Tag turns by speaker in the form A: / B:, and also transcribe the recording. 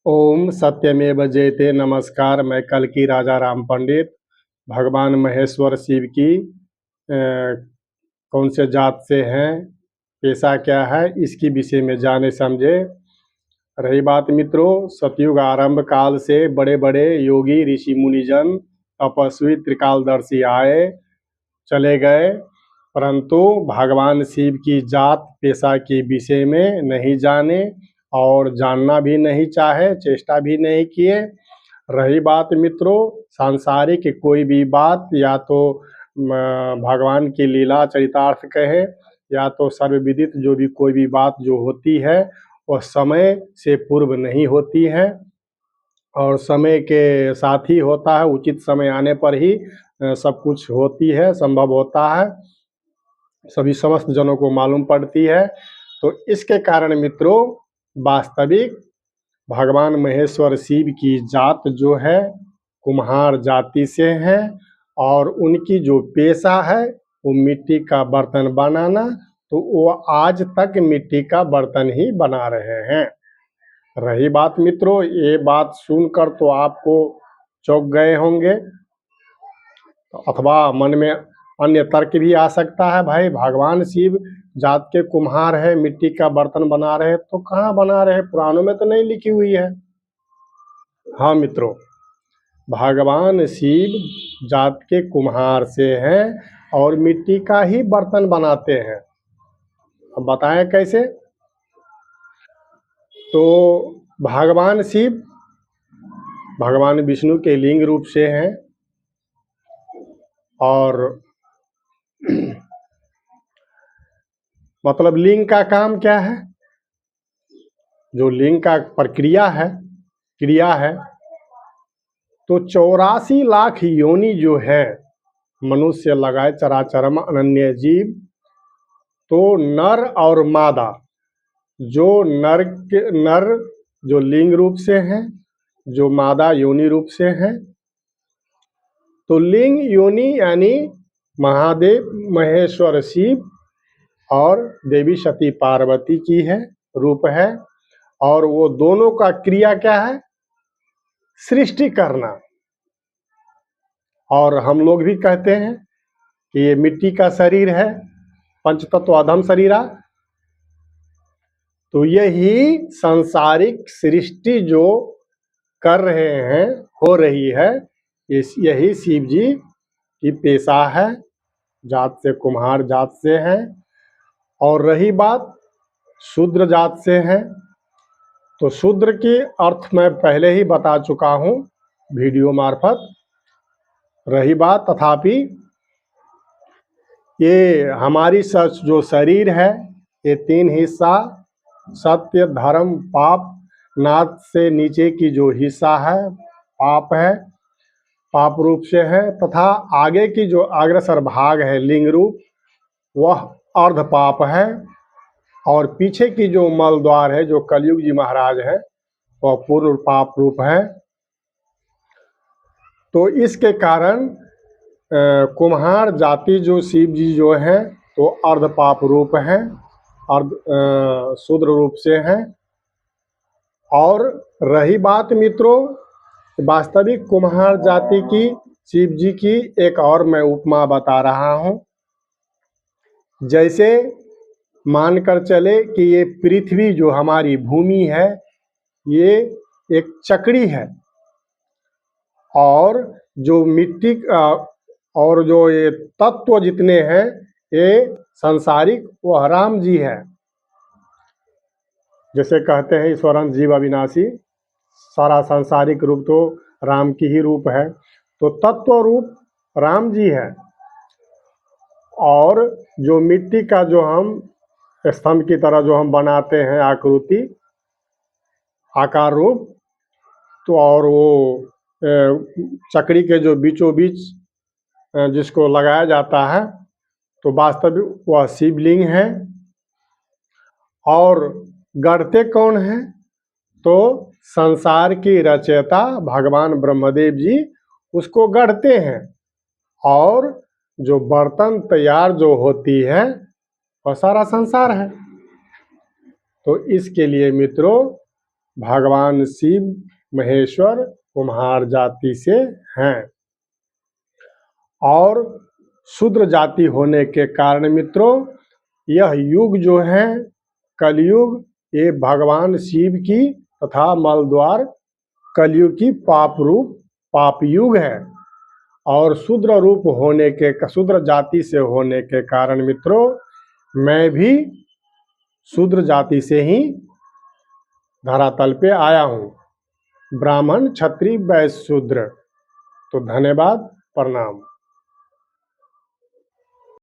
A: ओम सत्यमेव जयते। नमस्कार। मैं कल की राजा राम पंडित भगवान महेश्वर शिव की कौन से जात से हैं, पेशा क्या है, इसकी विषय में जाने समझे। रही बात मित्रों, सतयुग आरंभ काल से बड़े बड़े योगी ऋषि मुनिजन तपस्वी त्रिकालदर्शी आए चले गए, परंतु भगवान शिव की जात पेशा के विषय में नहीं जाने और जानना भी नहीं चाहे, चेष्टा भी नहीं किए। रही बात मित्रों सांसारिक कोई भी बात, या तो भगवान की लीला चरितार्थ कहे, या तो सर्वविदित जो भी कोई भी बात जो होती है वह समय से पूर्व नहीं होती है और समय के साथ ही होता है। उचित समय आने पर ही सब कुछ होती है, संभव होता है, सभी समस्त जनों को मालूम पड़ती है। तो इसके कारण मित्रों वास्तविक भगवान महेश्वर शिव की जात जो है कुम्हार जाति से है और उनकी जो पेशा है वो मिट्टी का बर्तन बनाना, तो वो आज तक मिट्टी का बर्तन ही बना रहे हैं। रही बात मित्रों, ये बात सुनकर तो आपको चौंक गए होंगे, अथवा मन में अन्य तर्क भी आ सकता है, भाई भगवान शिव जात के कुम्हार है, मिट्टी का बर्तन बना रहे, तो कहाँ बना रहे, पुराणों में तो नहीं लिखी हुई है। हाँ मित्रों, भगवान शिव जात के कुम्हार से हैं और मिट्टी का ही बर्तन बनाते हैं। अब बताएं कैसे। तो भगवान शिव भगवान विष्णु के लिंग रूप से हैं और मतलब लिंग का काम क्या है, जो लिंग का प्रक्रिया है, क्रिया है, तो 84 लाख योनि जो है मनुष्य लगाए चराचरम अनन्य जीव, तो नर और मादा, जो नर जो लिंग रूप से हैं, जो मादा योनि रूप से हैं। तो लिंग योनि यानी महादेव महेश्वर शिव और देवी सती पार्वती की है, रूप है, और वो दोनों का क्रिया क्या है, सृष्टि करना। और हम लोग भी कहते हैं कि ये मिट्टी का शरीर है, पंचतत्व अधम शरीरा। तो यही सांसारिक सृष्टि जो कर रहे हैं, हो रही है, यही शिव जी की पेशा है, जात से कुम्हार जात से हैं। और रही बात शूद्र जात से है, तो शूद्र के अर्थ मैं पहले ही बता चुका हूँ वीडियो मार्फत। रही बात तथापि ये हमारी जो शरीर है, ये 3 हिस्सा, सत्य धर्म पाप, नाद से नीचे की जो हिस्सा है पाप है, पाप रूप से है, तथा आगे की जो अग्रसर भाग है लिंग रूप, वह अर्ध पाप है, और पीछे की जो मल द्वार है जो कलयुग जी महाराज है वह पूर्ण पाप रूप है। तो इसके कारण कुम्हार जाति जो शिव जी जो हैं तो अर्ध पाप रूप हैं, अर्ध शूद्र रूप से हैं। और रही बात मित्रों वास्तविक कुम्हार जाति की, शिव जी की एक और मैं उपमा बता रहा हूँ। जैसे मानकर चले कि ये पृथ्वी जो हमारी भूमि है ये एक चक्री है, और जो मिट्टी और जो ये तत्व जितने हैं ये सांसारिक वह राम जी है। जैसे कहते हैं ईश्वरन जीव अविनाशी, सारा सांसारिक रूप तो राम की ही रूप है, तो तत्व रूप राम जी है। और जो मिट्टी का जो हम स्तंभ की तरह जो हम बनाते हैं आकृति आकार रूप, तो और वो चक्री के जो बीचों बीच जिसको लगाया जाता है, तो वास्तविक वह शिवलिंग है। और गढ़ते कौन है, तो संसार की रचयिता भगवान ब्रह्मदेव जी उसको गढ़ते हैं, और जो बर्तन तैयार जो होती है वह सारा संसार है। तो इसके लिए मित्रों भगवान शिव महेश्वर कुम्हार जाति से हैं और शूद्र जाति होने के कारण मित्रों यह युग जो है कलयुग, ये भगवान शिव की तथा मलद्वार कलयुग की पाप युग है। और शूद्र रूप होने के शूद्र जाति से होने के कारण मित्रों मैं भी शूद्र जाति से ही धरातल पे आया हूँ, ब्राह्मण क्षत्रिय वैश्य शूद्र। तो धन्यवाद, प्रणाम।